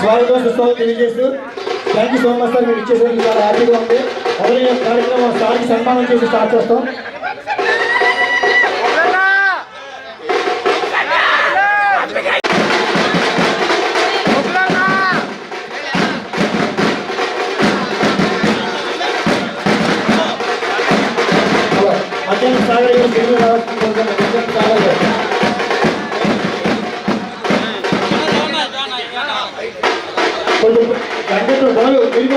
స్వాగతం సుస్వాగతం తెలియజేస్తూ thank you so much sir. మీరు ఇచ్చేసరికి చాలా హ్యాపీగా ఉంది. మొదలైన కార్యక్రమం స్థాయికి సన్మానం చేసి స్టార్ట్ చేస్తాం. మధ్యాహ్నం సాగర్ కొంచెం గంటలు బాగా తిరిగి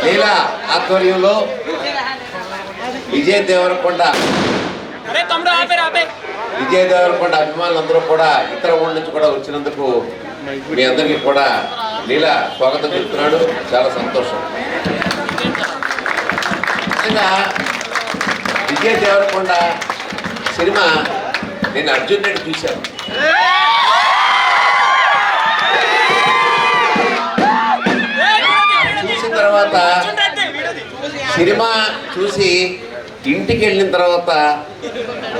లీలా ఆధ్వర్యంలో విజయ్ దేవరకొండ అభిమానులందరూ కూడా ఇతర ఊళ్ళ నుంచి కూడా వచ్చినందుకు మీ అందరికీ కూడా లీలా స్వాగతం చెప్తున్నాడు. చాలా సంతోషం. విజయ్ దేవరకొండ సినిమా నేను అర్జున్ రెడ్డి చూశాను. చూసిన తర్వాత సినిమా చూసి ఇంటికి వెళ్ళిన తర్వాత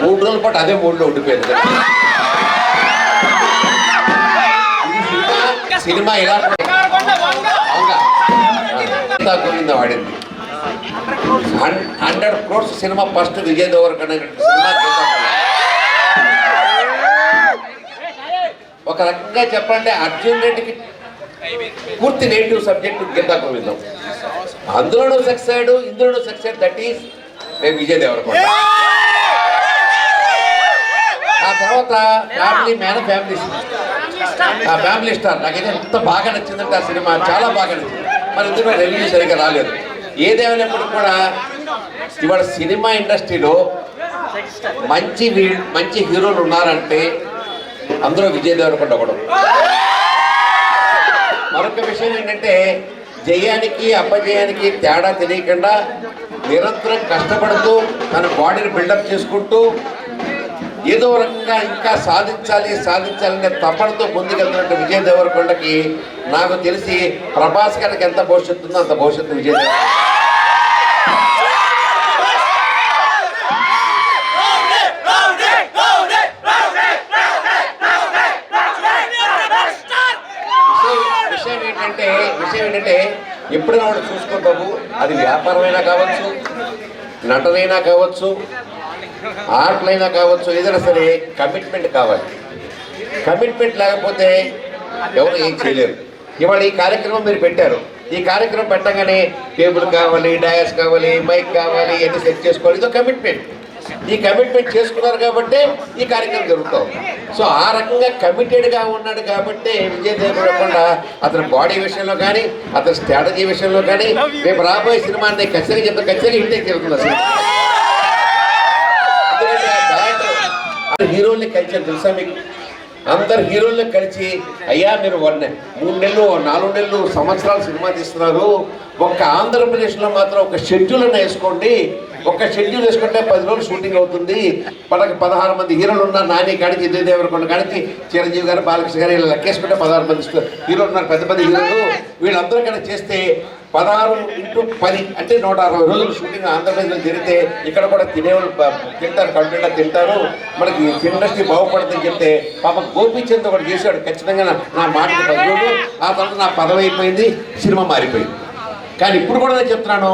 3 రోజుల పాటు అదే మూడ్లో ఉండిపోయింది. సినిమా ఇలా గోవింద వాడింది. 100 crores cinema first Vijay Deverakonda cinema. ఒక రకంగా చెప్పండి అర్జున్ రెడ్డికి పూర్తి నెగిటివ్ సబ్జెక్టు గీతా గోవిందం. అందులోనూ సక్సెడ్, ఇందులోనూ succeed. That is Vijay Deverakonda. ఆ తర్వాత ఫ్యామిలీ మ్యాన్, ఫ్యామిలీ స్టార్. నాకైతే ఎంత బాగా నచ్చిందంటే ఆ సినిమా చాలా బాగా నచ్చింది. మరి ఇందులో రెవెన్యూ సరిగ్గా రాలేదు. ఏదేమైనప్పుడు కూడా ఇవాళ సినిమా ఇండస్ట్రీలో మంచి హీరోలు ఉన్నారంటే అందులో విజయ్ దేవరకొండ ఒకడు. మరొక విషయం ఏంటంటే జయానికి అపజయానికి తేడా తెలియకుండా నిరంతరం కష్టపడుతూ తన బాడీని బిల్డప్ చేసుకుంటూ ఏదో రకంగా ఇంకా సాధించాలనే తపనతో ముందుకెళ్తున్నట్టు విజయ్ దేవరకొండకి నాకు తెలిసి ప్రభాస్ గారికి ఎంత భవిష్యత్తు ఉందో అంత భవిష్యత్తు విజయ్ విషయం ఏంటంటే ఎప్పుడైనా వాడు చూసుకో బాబు, అది వ్యాపారమైనా కావచ్చు, నటనైనా కావచ్చు, ఆర్ట్లైనా కావచ్చు, ఏదైనా సరే కమిట్మెంట్ కావాలి. కమిట్మెంట్ లేకపోతే ఎవరు ఏం చేయలేరు. ఇవాళ ఈ కార్యక్రమం మీరు పెట్టారు. ఈ కార్యక్రమం పెట్టగానే టేబుల్ కావాలి, డయాస్ కావాలి, మైక్ కావాలి, ఇవన్నీ సెట్ చేసుకోవాలి. ఇదో కమిట్మెంట్. ఈ కమిట్మెంట్ చేసుకున్నారు కాబట్టి ఈ కార్యక్రమం జరుగుతాం. సో ఆ రకంగా కమిటెడ్గా ఉన్నాడు కాబట్టి విజయ్ దేవరకొండ అతని బాడీ విషయంలో కానీ, అతని స్ట్రాటజీ విషయంలో కానీ రేపు రాబోయే సినిమాని ఖచ్చితంగా ఖచ్చితంగా ఇంటికి జరుగుతుంది. హీరోల్ని కలిసి తెలుసా మీకు? అందరు హీరోల్ని కలిసి అయ్యా మీరు 3 నెలలు 4 నెలలు సంవత్సరాలు సినిమా తీస్తున్నారు, ఒక్క ఆంధ్రప్రదేశ్లో మాత్రం ఒక షెడ్యూల్ అన్న వేసుకోండి. ఒక షెడ్యూల్ వేసుకుంటే 10 రోజులు షూటింగ్ అవుతుంది. మనకి 16 మంది హీరోలు ఉన్నారు. నాని కాడికి, విజయ్ దేవరకొండ కాడికి, చిరంజీవి గారు, బాలకృష్ణ గారు, ఇలా లెక్కేసుకుంటే 16 మంది హీరోలు ఉన్నారు. పెద్ద హీరోలు వీళ్ళందరూ కన్నా చేస్తే 16 × 10 అంటే 160 రోజులు షూటింగ్ ఆంధ్రప్రదేశ్లో జరిగితే ఇక్కడ కూడా తినేవాళ్ళు తింటారు, కంటెంట్ తింటారు, మనకి ఇండస్ట్రీ బాగుపడుతుందని చెప్తే పాప గోపీచంద్ ఒకటి చేశాడు. ఖచ్చితంగా నా మాటకి 10 రోజులు. ఆ తర్వాత నా పదవి అయిపోయింది, సినిమా మారిపోయింది. కానీ ఇప్పుడు కూడా నేను చెప్తున్నాను,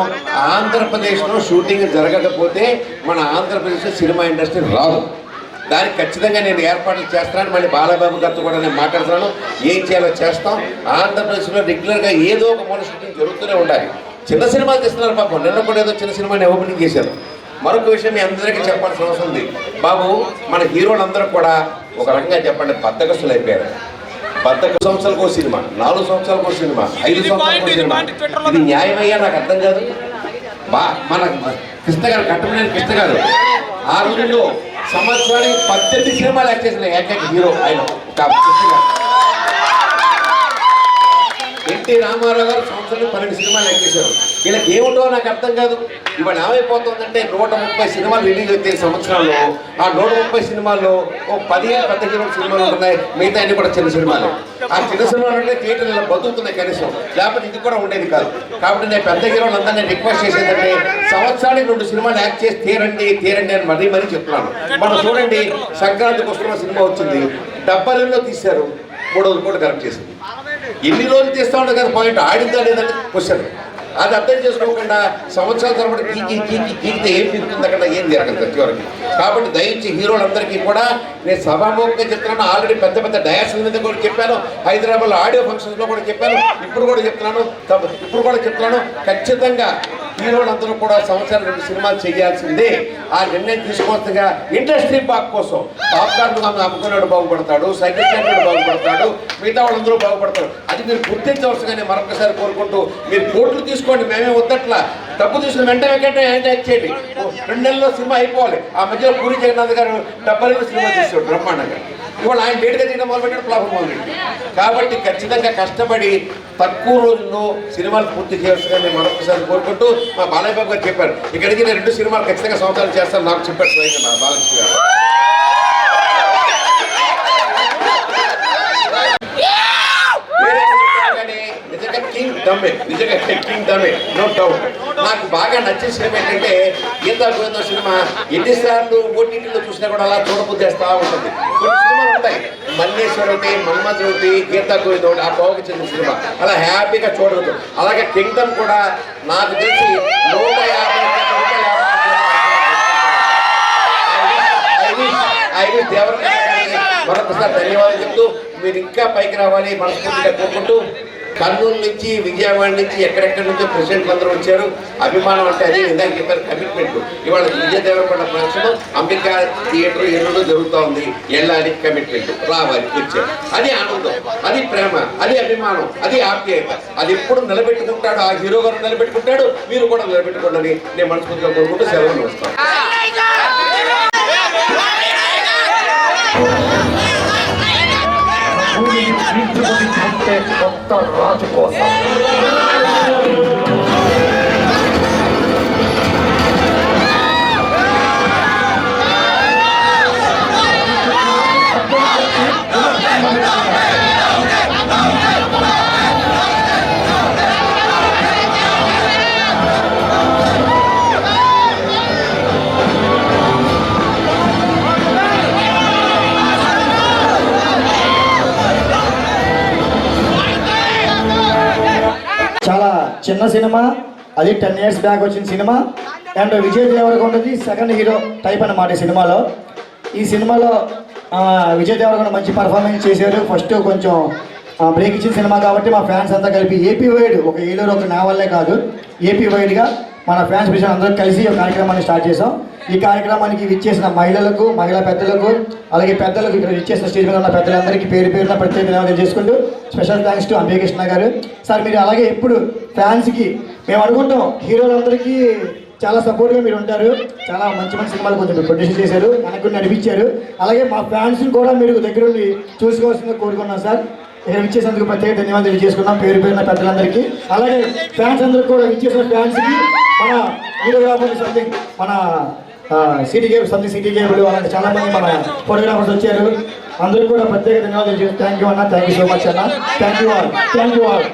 ఆంధ్రప్రదేశ్లో షూటింగ్ జరగకపోతే మన ఆంధ్రప్రదేశ్లో సినిమా ఇండస్ట్రీ రాదు. దానికి ఖచ్చితంగా నేను ఏర్పాట్లు చేస్తాను. మళ్ళీ బాలబాబు గారితో కూడా నేను మాట్లాడుతున్నాను. ఏం చేయాలో చేస్తాం. ఆంధ్రప్రదేశ్లో రెగ్యులర్గా ఏదో ఒక మూల షూటింగ్ జరుగుతూనే ఉండాలి. చిన్న సినిమాలు తీస్తున్నారు పాపం. నిన్న కూడా ఏదో చిన్న సినిమాని ఓపెనింగ్ చేశారు. మరొక విషయం మీ అందరికీ చెప్పాల్సిన అవసరం ఉంది. బాబు, మన హీరోలందరూ కూడా ఒక రకంగా చెప్పండి బద్దకస్తులు అయిపోయారు. 10 సంవత్సరాలకు సినిమా, 4 సంవత్సరాలకు సినిమా, 5 సంవత్సరాలకు సినిమా. ఇది న్యాయమయ్యా? నాకు అర్థం కాదు. మన కృష్ణ గారు, కట్టమనేని కృష్ణ గారు ఆ రోజుల్లో సంవత్సరానికి 18 సినిమాలు యాక్ట్ చేసిన ఏకైక హీరో ఆయన. ఎన్టీ రామారావు గారు సంవత్సరం 12 సినిమాలు ఎక్కేశారు. వీళ్ళకి ఏమిటో నాకు అర్థం కాదు. ఇవాళ ఏమైపోతుందంటే 130 సినిమాలు రిలీజ్ అయితే సంవత్సరాల్లో ఆ 130 సినిమాల్లో ఓ 15 పెద్ద హీరో సినిమాలు ఉంటున్నాయి, మిగతా అన్ని కూడా చిన్న సినిమాలు. ఆ చిన్న సినిమాలు అంటే థియేటర్లో బతుకుతున్నాయి కనీసం, లేకపోతే ఇది కూడా ఉండేది కాదు. కాబట్టి నేను పెద్ద హీరోలందరినీ రిక్వెస్ట్ చేసేదంటే సంవత్సరానికి 2 సినిమాలు యాక్ట్ చేసి తీరండి అని మరీ చెప్తున్నాను. మనం చూడండి, సంక్రాంతికి వస్తున్న సినిమా వచ్చింది, 70 తీశారు, 3 కోట్లు కరెక్ట్ చేసింది. ఎన్ని రోజులు తీస్తా ఉంటుంది కదా, పాయింట్ ఆడిందా లేదని క్వశ్చన్. అది అర్థం చేసుకోకుండా సంవత్సరాల తరబడి కీకితే ఏం తిరుగుతుంది, అక్కడ ఏం జరగదు చివరికి. కాబట్టి దయించి హీరోలందరికీ కూడా నేను సభాముఖంగా చెప్తున్నాను. ఆల్రెడీ పెద్ద పెద్ద డయాస్ల మీద కూడా చెప్పాను, హైదరాబాద్లో ఆడియో ఫంక్షన్స్లో కూడా చెప్పాను, ఇప్పుడు కూడా చెప్తున్నాను. ఖచ్చితంగా హీరోలందరూ కూడా సంవత్సరాలు 2 సినిమాలు చేయాల్సిందే. ఆ నిర్ణయం తీసుకోవచ్చుగా. ఇండస్ట్రీ బాగు కోసం పాప్కార్న్ అమ్ముకున్నాడు బాగుపడతాడు, సైకిల్ స్టాండ్ బాగుపడతాడు, మిగతా వాళ్ళందరూ బాగుపడతారు. అది మీరు గుర్తించవలసిగానే మరొకసారి కోరుకుంటూ, మీరు కోట్లు తీసుకోండి, మేమే వద్దట్లా. డబ్బు తీసుకుని వెంటనే యాక్ట్ చేయండి. 2 నెలల్లో సినిమా అయిపోవాలి. ఆ మధ్యలో పూరి జగన్నాథ్ గారు 70 సినిమా తీసుకోండి బ్రహ్మాండంగా. ఇవాళ ఆయన లేట్గా తీయడం మొదలుపెట్టాడు, ఫ్లాప్ మొదలుపెట్టాడు. కాబట్టి ఖచ్చితంగా కష్టపడి తక్కువ రోజుల్లో సినిమాలు పూర్తి చేయాల్సిందిగా నేను మరొకసారి కోరుకుంటూ, మా బాలయ్య బాబు గారు చెప్పారు, ఇక్కడికి నేను 2 సినిమాలు ఖచ్చితంగా సంవత్సరాలు చేస్తాను నాకు చెప్పారు స్వయంగా నా బాలకృష్ణ గారు. నిజంగా కింగ్ దమ్మే, నో డౌట్. నాకు బాగా నచ్చిన సినిమా ఏంటంటే గీతా గోవిందం సినిమా. ఎన్నిసార్లు ఓటీటీలో చూసినా కూడా అలా చూడబుద్దేస్తా ఉంటుంది. కొన్ని సినిమాలు ఉంటాయి, మల్లేశ్వర్ ఒకటి, మన్మథ్ ఒకటి, గీతా గోవిందం ఒకటి, ఆ బాగుకి చెందిన సినిమా అలా హ్యాపీగా చూడదు. అలాగే కింగ్డమ్ కూడా నాకు తెలిసి 150 దేవర మరొకసారి ధన్యవాదాలు చెప్తూ, మీరు ఇంకా పైకి రావాలి మనస్ఫూర్తిగా కోరుకుంటూ, కర్నూలు నుంచి, విజయవాడ నుంచి, ఎక్కడెక్కడి నుంచో ప్రెసిడెంట్లు అందరూ వచ్చారు. అభిమానం అంటే అదే ఇందాక చెప్పారు, కమిట్మెంట్. ఇవాళ విజయ దేవరకొండ ఫంక్షన్ అంబికా థియేటర్ ఎన్నడూ జరుగుతూ ఉంది. వెళ్ళాలి, కమిట్మెంట్, రావాలి, వచ్చారు. అది ఆనందం, అది ప్రేమ, అది అభిమానం, అది ఆప్యాయత. అది ఎప్పుడు నిలబెట్టుకుంటాడు ఆ హీరో గారు, నిలబెట్టుకుంటాడు. మీరు కూడా నిలబెట్టుకోండి నేను మనస్ఫూర్తిగా కోరుకుంటూ సెలవులు వస్తాను. కొత్త రాజు కోసం చాలా చిన్న సినిమా, అది 10 years బ్యాక్ వచ్చిన సినిమా. అండ్ విజయ్ దేవరకొండది సెకండ్ హీరో టైప్ అన్నమాట ఈ సినిమాలో. ఈ సినిమాలో విజయ్ దేవరకొండ మంచి పర్ఫార్మెన్స్ చేశారు. ఫస్ట్ కొంచెం బ్రేక్ ఇచ్చిన సినిమా కాబట్టి మా ఫ్యాన్స్ అంతా కలిపి ఏపీ వైడ్, ఒక ఏలూరు ఒక నా వల్లే కాదు, ఏపీ వైడ్గా మన ఫ్యాన్స్ విషయం అందరూ కలిసి ఒక కార్యక్రమాన్ని స్టార్ట్ చేసాం. ఈ కార్యక్రమానికి విచ్చేసిన మహిళలకు, మహిళా పెద్దలకు, అలాగే పెద్దలకు, ఇక్కడ విచ్చేసిన స్టేజ్ మీద ఉన్న పెద్దలందరికీ పేరున ప్రత్యేక ధన్యవాదాలు చేసుకుంటూ, స్పెషల్ థ్యాంక్స్ టు అంబికృష్ణ గారు. సార్ మీరు అలాగే ఎప్పుడు ఫ్యాన్స్కి మేము అనుకుంటాం, హీరోలందరికీ చాలా సపోర్ట్గా మీరు ఉంటారు. చాలా మంచి మంచి సినిమాలు కొంచెం ప్రొడ్యూస్ చేశారు, మనకు నడిపించారు. అలాగే మా ఫ్యాన్స్ని కూడా మీరు దగ్గరుండి చూసుకోవాల్సిందిగా కోరుకున్నాం సార్. ఇక్కడ విచ్చేసేందుకు ప్రత్యేక ధన్యవాదాలు తెలియజేసుకున్నాం పేరున పెద్దలందరికీ. అలాగే ఫ్యాన్స్ అందరికీ కూడా విచ్చేసిన ఫ్యాన్స్కి, మన వీడియోగ్రాఫర్ సంథింగ్, మన సిటీ కేబుల్ అలాంటి చాలా మంది మన ఫోటోగ్రాఫర్స్ వచ్చారు. అందరూ కూడా ప్రత్యేక ధన్యవాదాలు తెలియజేస్తాం. థ్యాంక్ యూ అన్న, థ్యాంక్ యూ సో మచ్ అన్న, థ్యాంక్ యూ ఆల్.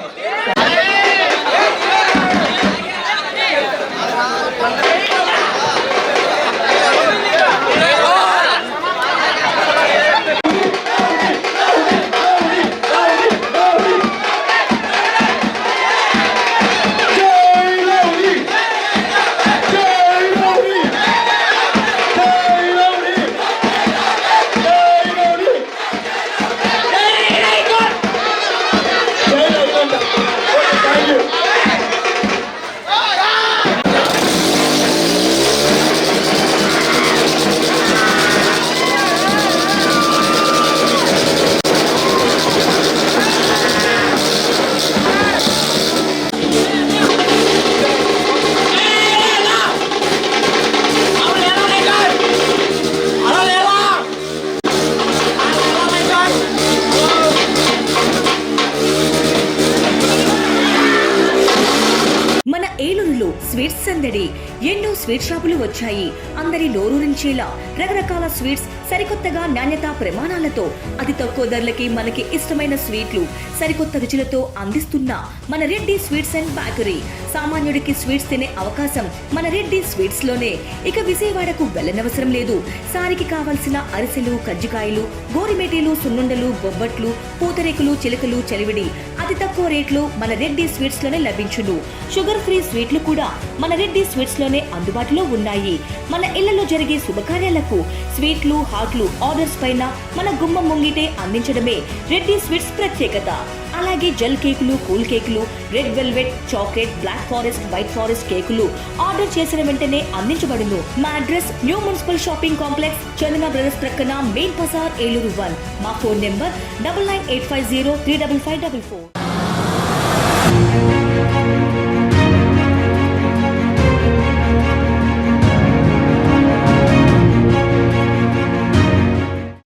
స్వీట్స్ సందడి. ఎన్నో స్వీట్ షాపులు వచ్చాయి. అందరి నోరూరించేలా రకరకాల స్వీట్స్ సరికొత్తగా నాణ్యత ప్రమాణాలతో అతి తక్కువ ధరలకి మనకి ఇష్టమైన స్వీట్లు సరికొత్త రుచులతో అందిస్తున్న మన రెడ్డి స్వీట్స్ అండ్ బేకరీ. సామాన్యుడికి స్వీట్స్ తినే అవకాశం మన రెడ్డి స్వీట్స్ లోనే. ఇక విజయవాడకు వెళ్ళనవసరం లేదు. సారికి కావలసిన అరిసెలు, కజ్జికాయలు, గోరిమేటీలు, సున్నుండలు, బొబ్బట్లు, పూతరేకులు, చిలకలు, చలివిడి అతి తక్కువ రేట్లు మన రెడ్డి స్వీట్స్ లోనే లభించును. షుగర్ ఫ్రీ స్వీట్లు కూడా మన రెడ్డి స్వీట్స్ లోనే అందుబాటులో ఉన్నాయి. మన ఇళ్లలో జరిగే శుభకార్యాలకు స్వీట్లు, హాట్లు ఆర్డర్స్ పైన మన గుమ్మం ముంగిటే అందించడమే రెడ్డి స్వీట్స్ ప్రత్యేకత. అలాగే జెల్ కేకులు, కూల్ కేకులు, red velvet, chocolate, black forest, white forest కేకులు ఆర్డర్ చేసిన వెంటనే అందించబడును. మా address new municipal shopping complex, Chandana brothers ప్రక్కన మెయిన్ బజార్, ఏలూరు 1. మా ఫోన్ నెంబర్ 9985035544.